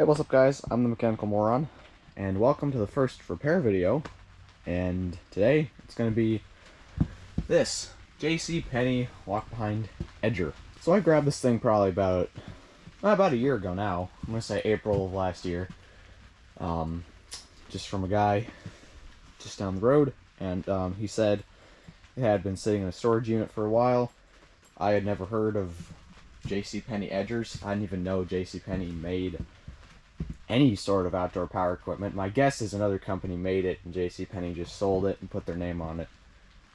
Hey, what's up guys? I'm the Mechanical Moron, and welcome to the first repair video. And today, it's going to be this JC Penney Walk-Behind Edger. So I grabbed this thing probably about a year ago now. I'm going to say April of last year. Just from a guy just down the road, and he said it had been sitting in a storage unit for a while. I had never heard of JC Penney Edgers. I didn't even know JC Penney made any sort of outdoor power equipment. My guess is another company made it and JC Penney just sold it and put their name on it.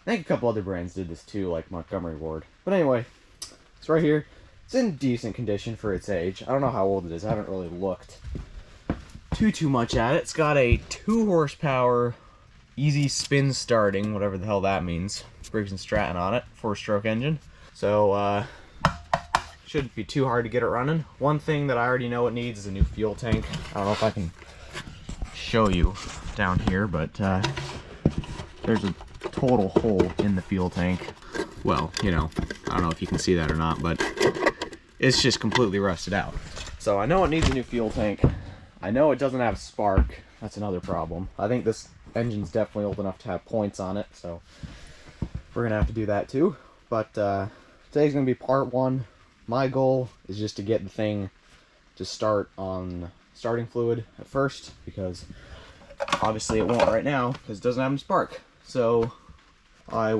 I think a couple other brands did this too, like Montgomery Ward. But anyway, it's right here. It's in decent condition for its age. I don't know how old it is. I haven't really looked too much at it. It's got a 2 horsepower easy spin starting, whatever the hell that means, Briggs & Stratton on it, 4-stroke engine. So shouldn't be too hard to get it running. One thing that I already know it needs is a new fuel tank. I don't know if I can show you down here, but there's a total hole in the fuel tank. Well, you know, I don't know if you can see that or not, but it's just completely rusted out. So I know it needs a new fuel tank. I know it doesn't have spark. That's another problem. I think this engine's definitely old enough to have points on it, so we're gonna have to do that too. But today's gonna be part 1. My goal is just to get the thing to start on starting fluid at first, because obviously it won't right now because it doesn't have any spark. So I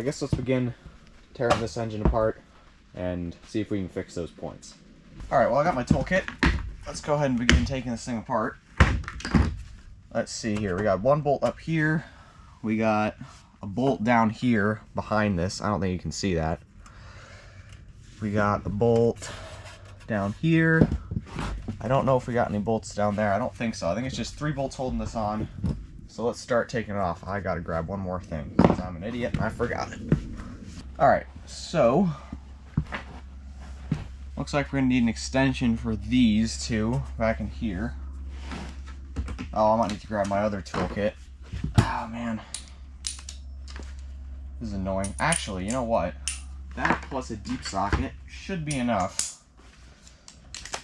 guess let's begin tearing this engine apart and see if we can fix those points. Alright, well, I got my toolkit. Let's go ahead and begin taking this thing apart. Let's see here. We got one bolt up here. We got a bolt down here behind this. I don't think you can see that. We got the bolt down here. I don't know if we got any bolts down there. I don't think so. I think it's just 3 bolts holding this on. So let's start taking it off. I gotta grab one more thing because I'm an idiot and I forgot it. Alright, so looks like we're gonna need an extension for these two back in here. Oh, I might need to grab my other toolkit. Oh man. This is annoying. Actually, you know what? That plus a deep socket should be enough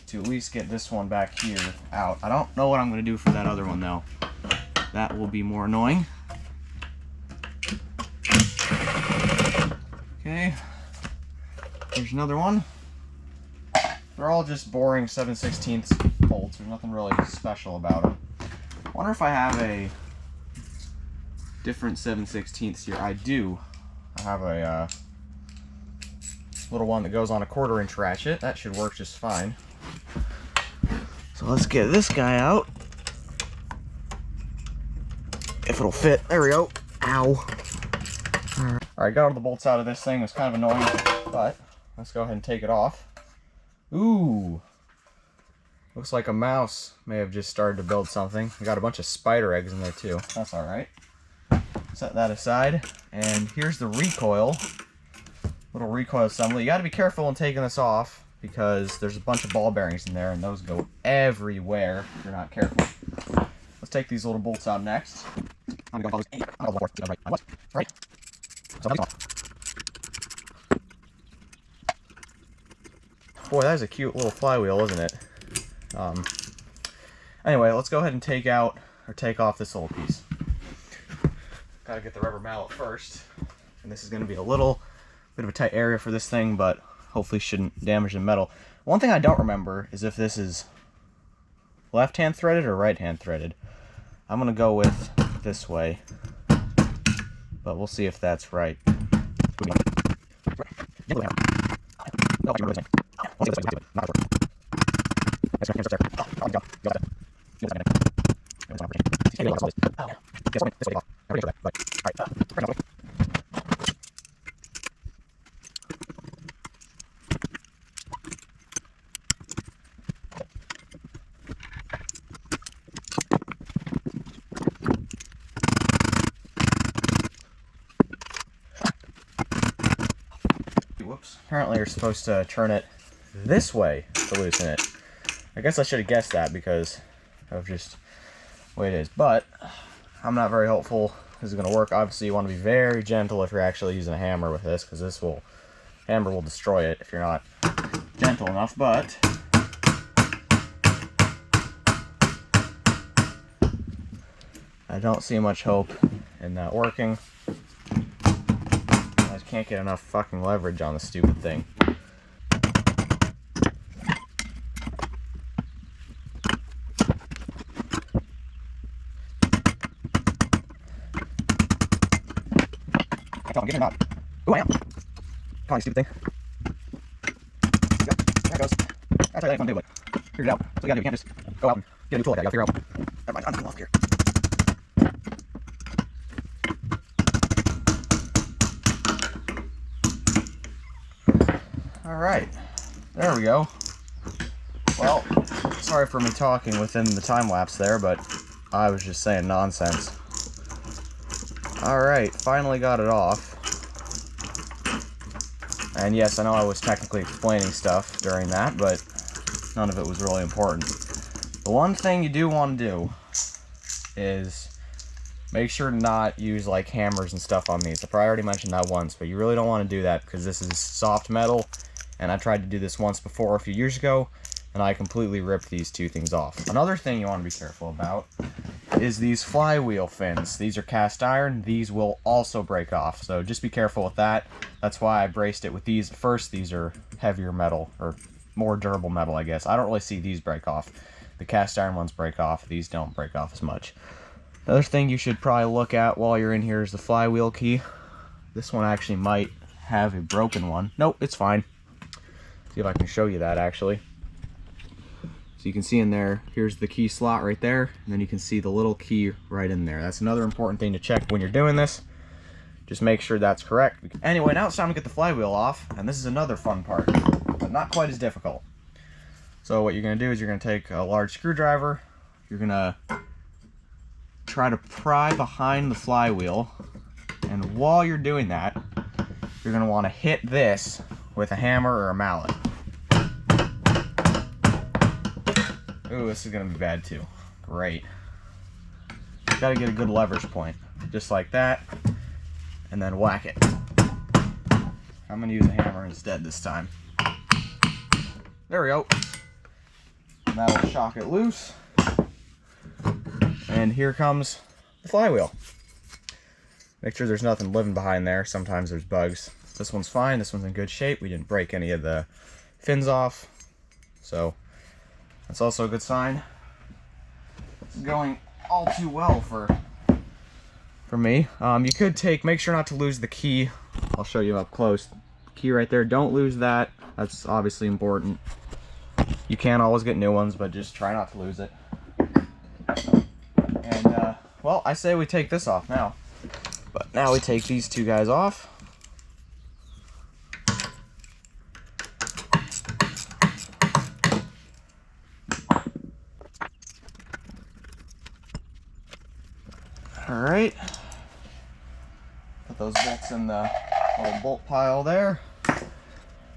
to at least get this one back here out. I don't know what I'm going to do for that other one though. That will be more annoying. Okay, here's another one. They're all just boring 7/16 bolts. There's nothing really special about them. I wonder if I have a different 7/16 here. I do. I have a little one that goes on a 1/4-inch ratchet. That should work just fine. So let's get this guy out. If it'll fit. There we go. Ow. Alright, got all the bolts out of this thing. It was kind of annoying, but let's go ahead and take it off. Ooh. Looks like a mouse may have just started to build something. We got a bunch of spider eggs in there too. That's alright. Set that aside. And here's the recoil. Little recoil assembly. You got to be careful when taking this off because there's a bunch of ball bearings in there and those go everywhere if you're not careful. Let's take these little bolts out next. I'm going to go right. Boy, that is a cute little flywheel, isn't it? Anyway, let's go ahead and take off this little piece. Gotta get the rubber mallet first, and this is going to be a little bit of a tight area for this thing, but hopefully shouldn't damage the metal. One thing I don't remember is if this is left-hand threaded or right-hand threaded. I'm going to go with this way, but we'll see if that's right. Whoops. Apparently you're supposed to turn it this way to loosen it. I guess I should have guessed that because of just the way it is. But I'm not very hopeful this is going to work. Obviously you want to be very gentle if you're actually using a hammer with this, because hammer will destroy it if you're not gentle enough. But I don't see much hope in that working. I just can't get enough fucking leverage on the stupid thing. I'm getting it out. Ooh, I am. Come on, you stupid thing. Yep, there it goes. That's how you want to do it. Figure it out. So you gotta do. You can't just go out and get a new tool like that. You gotta figure out. Never mind, I'm going off here. Alright. There we go. Well, sorry for me talking within the time lapse there, but I was just saying nonsense. Alright, finally got it off. And yes, I know I was technically explaining stuff during that, but none of it was really important. The one thing you do want to do is make sure to not use like hammers and stuff on these. I probably already mentioned that once, but you really don't want to do that because this is soft metal, and I tried to do this once before a few years ago, and I completely ripped these two things off. Another thing you want to be careful about is these flywheel fins. These are cast iron. These will also break off, so just be careful with that. That's why I braced it with these at first. These are heavier metal, or more durable metal, I guess. I don't really see these break off. The cast iron ones break off. These don't break off as much. Another thing you should probably look at while you're in here is the flywheel key. This one actually might have a broken one. Nope, it's fine. See if I can show you that actually. So you can see in there, here's the key slot right there, and then you can see the little key right in there. That's another important thing to check when you're doing this. Just make sure that's correct. Anyway, now it's time to get the flywheel off, and this is another fun part, but not quite as difficult. So what you're going to do is you're going to take a large screwdriver, you're going to try to pry behind the flywheel, and while you're doing that, you're going to want to hit this with a hammer or a mallet. Ooh, this is going to be bad too. Great. Got to get a good leverage point. Just like that. And then whack it. I'm going to use a hammer instead this time. There we go. And that'll shock it loose. And here comes the flywheel. Make sure there's nothing living behind there. Sometimes there's bugs. This one's fine. This one's in good shape. We didn't break any of the fins off. So that's also a good sign. It's going all too well for me. You could make sure not to lose the key. I'll show you up close. Key right there, don't lose that. That's obviously important. You can always get new ones, but just try not to lose it. And, well, I say we take this off now. But now we take these two guys off. Alright, put those bolts in the little bolt pile there,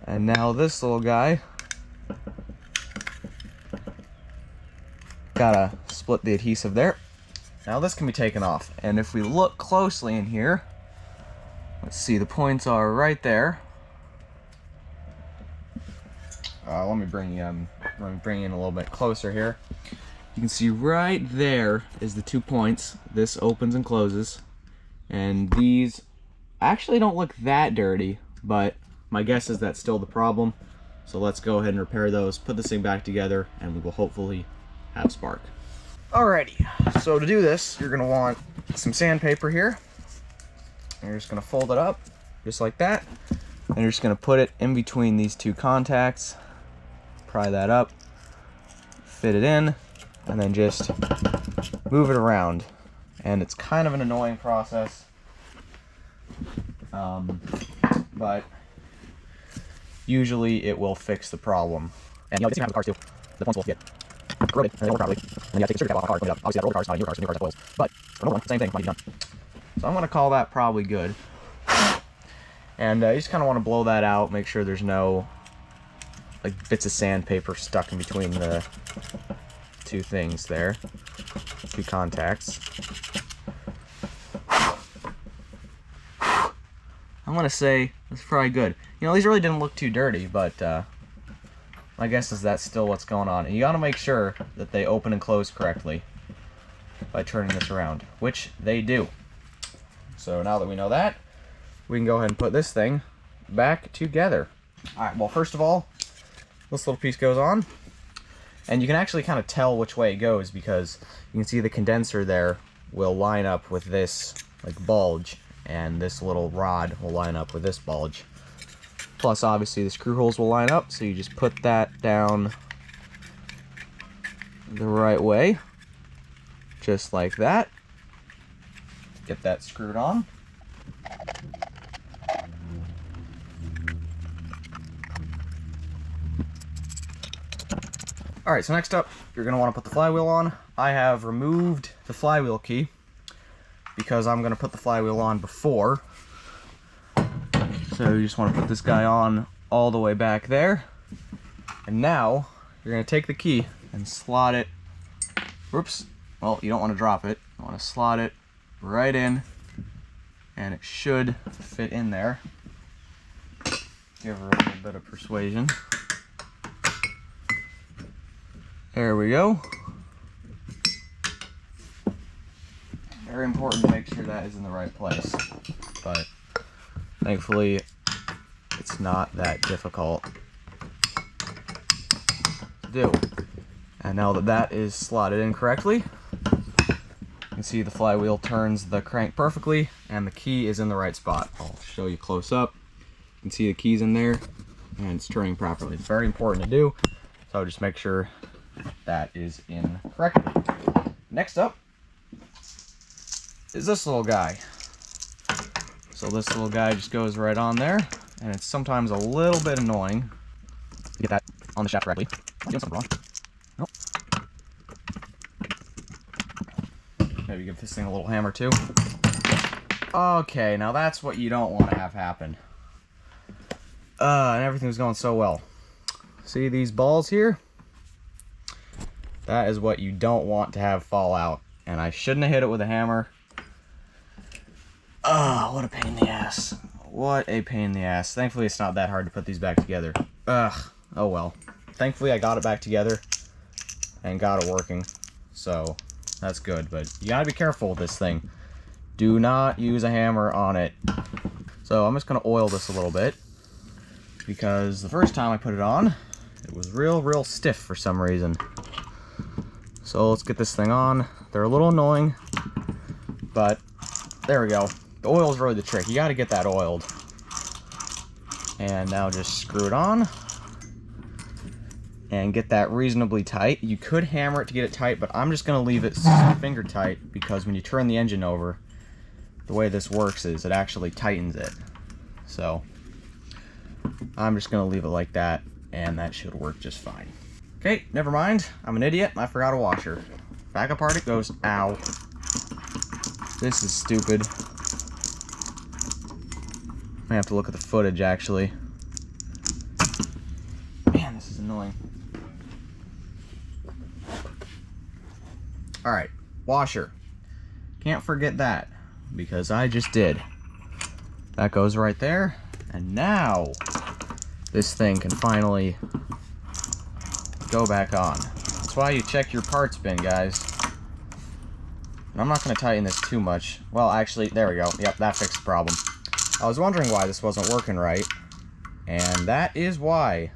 and now this little guy, gotta split the adhesive there. Now this can be taken off, and if we look closely in here, let's see, the points are right there. Let me bring you in a little bit closer here. You can see right there is the 2 points. This opens and closes. And these actually don't look that dirty, but my guess is that's still the problem. So let's go ahead and repair those, put this thing back together, and we will hopefully have spark. Alrighty, so to do this, you're going to want some sandpaper here. And you're just going to fold it up, just like that. And you're just going to put it in between these two contacts. Pry that up, fit it in, and then just move it around. And it's kind of an annoying process, but usually it will fix the problem. And you know, the same happens with cars too. The points will get corroded and they don't work properly, and then you have to take a surgery cap off a car and clean it up. Obviously, that older cars, not a new car, so new cars have oils. But for an old one, same thing, might be done. So I'm going to call that probably good. And you just kind of want to blow that out, make sure there's no like bits of sandpaper stuck in between the two things there, two contacts. I'm gonna say that's probably good. You know, these really didn't look too dirty, but my guess is that's still what's going on. And you gotta make sure that they open and close correctly. by turning this around, which they do. So now that we know that, we can go ahead and put this thing back together. Alright, well, first of all, this little piece goes on, and you can actually kind of tell which way it goes because you can see the condenser there will line up with this like bulge, and this little rod will line up with this bulge. Plus, obviously, the screw holes will line up, so you just put that down the right way, just like that. Get that screwed on. Alright, so next up, you're going to want to put the flywheel on. I have removed the flywheel key because I'm going to put the flywheel on before. So you just want to put this guy on all the way back there. And now, you're going to take the key and slot it. Whoops. Well, you don't want to drop it. You want to slot it right in. And it should fit in there. Give her a little bit of persuasion. There we go. Very important to make sure that is in the right place. But thankfully, it's not that difficult to do. And now that that is slotted in correctly, you can see the flywheel turns the crank perfectly, and the key is in the right spot. I'll show you close up. You can see the key's in there, and it's turning properly. It's very important to do, so just make sure that is in correctly. Next up is this little guy. So this little guy just goes right on there, and it's sometimes a little bit annoying to get that on the shaft correctly. I'm doing something wrong. Nope. Maybe give this thing a little hammer too. Okay, now that's what you don't want to have happen. And everything was going so well. See these balls here? That is what you don't want to have fall out. And I shouldn't have hit it with a hammer. Oh, what a pain in the ass. What a pain in the ass. Thankfully, it's not that hard to put these back together. Ugh. Oh well. Thankfully, I got it back together and got it working. So, that's good. But you gotta be careful with this thing. Do not use a hammer on it. So, I'm just gonna oil this a little bit. Because the first time I put it on, it was real stiff for some reason. So let's get this thing on. They're a little annoying, but there we go. The oil is really the trick. You got to get that oiled. And now just screw it on and get that reasonably tight. You could hammer it to get it tight, but I'm just going to leave it finger tight because when you turn the engine over, the way this works is it actually tightens it. So I'm just going to leave it like that, and that should work just fine. Okay, never mind. I'm an idiot. I forgot a washer. Back apart it goes. Ow. This is stupid. I have to look at the footage, actually. Man, this is annoying. Alright, washer. Can't forget that, because I just did. That goes right there, and now this thing can finally go back on. That's why you check your parts bin, guys. And I'm not going to tighten this too much. Well, actually, there we go. Yep, that fixed the problem. I was wondering why this wasn't working right, and that is why.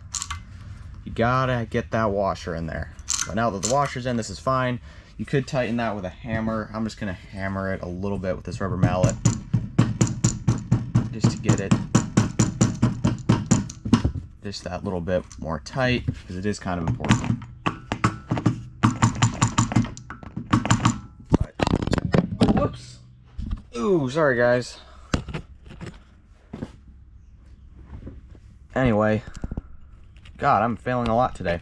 You gotta get that washer in there. But now that the washer's in, this is fine. You could tighten that with a hammer. I'm just going to hammer it a little bit with this rubber mallet just to get it just that little bit more tight, because it is kind of important. But, whoops. Ooh, sorry guys. Anyway, God, I'm failing a lot today.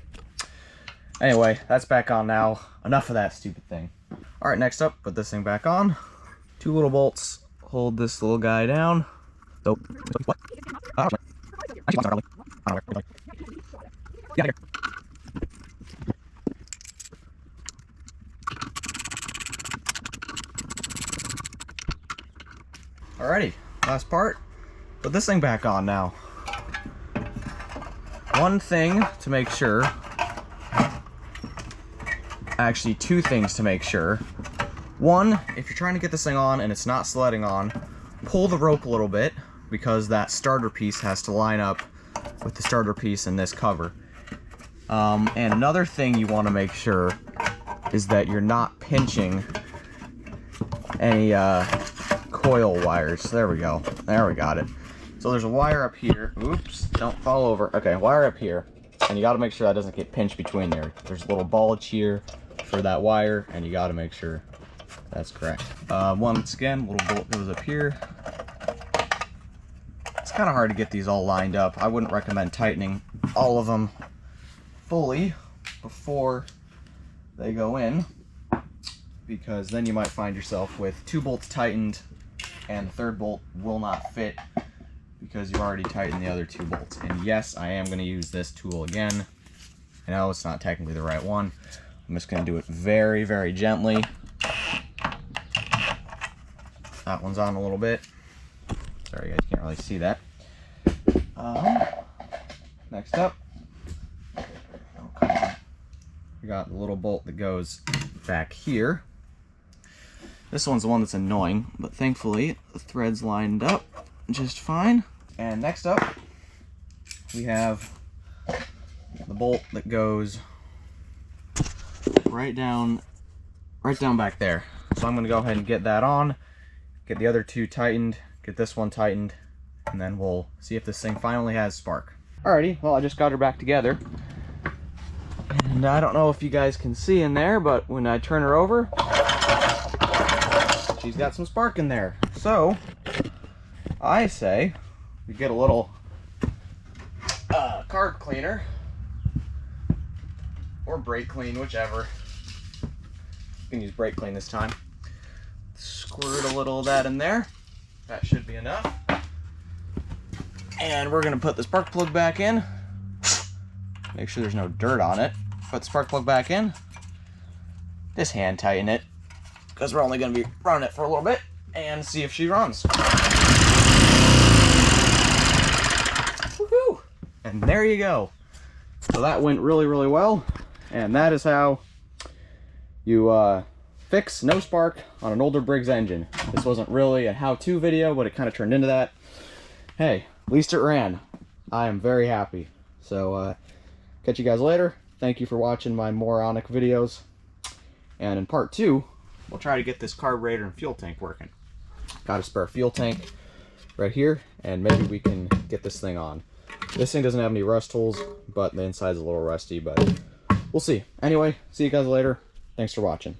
Anyway, that's back on now. Enough of that stupid thing. Alright, next up, put this thing back on. 2 little bolts hold this little guy down. So, what? Alrighty, last part. Put this thing back on now. One thing to make sure, actually 2 things to make sure, One, if you're trying to get this thing on and it's not sledding on, pull the rope a little bit, because that starter piece has to line up with the starter piece in this cover. And another thing you want to make sure is that you're not pinching any coil wires. There we go. There, we got it. So there's a wire up here. Oops, don't fall over. Okay, wire up here. And you got to make sure that doesn't get pinched between there. There's a little bulge here for that wire, and you got to make sure that's correct. Once again, little bolt goes up here. It's kind of hard to get these all lined up. I wouldn't recommend tightening all of them fully before they go in, because then you might find yourself with 2 bolts tightened and the 3rd bolt will not fit because you've already tightened the other 2 bolts. And yes, I am going to use this tool again. I know it's not technically the right one. I'm just going to do it very, very gently. That one's on a little bit. Sorry, you guys can't really see that. Next up, we got the little bolt that goes back here. This one's the one that's annoying, but thankfully the thread's lined up just fine. And next up, we have the bolt that goes right down back there. So I'm going to go ahead and get that on, get the other 2 tightened, get this one tightened, and then we'll see if this thing finally has spark. Alrighty, well, I just got her back together. And I don't know if you guys can see in there, but when I turn her over, she's got some spark in there. So, I say we get a little carb cleaner, or brake clean, whichever. You can use brake clean this time. Squirt a little of that in there. That should be enough. And we're going to put the spark plug back in. Make sure there's no dirt on it. Put the spark plug back in. Just hand tighten it, because we're only going to be running it for a little bit, and see if she runs. Woohoo! And there you go. So that went really, really well. And that is how you fix no spark on an older Briggs engine. This wasn't really a how-to video, but it kind of turned into that. Hey, at least it ran. I am very happy. So, catch you guys later. Thank you for watching my moronic videos. And in part 2, we'll try to get this carburetor and fuel tank working. Got a spare fuel tank right here, and maybe we can get this thing on. This thing doesn't have any rust holes, but the inside's a little rusty, but we'll see. Anyway, see you guys later. Thanks for watching.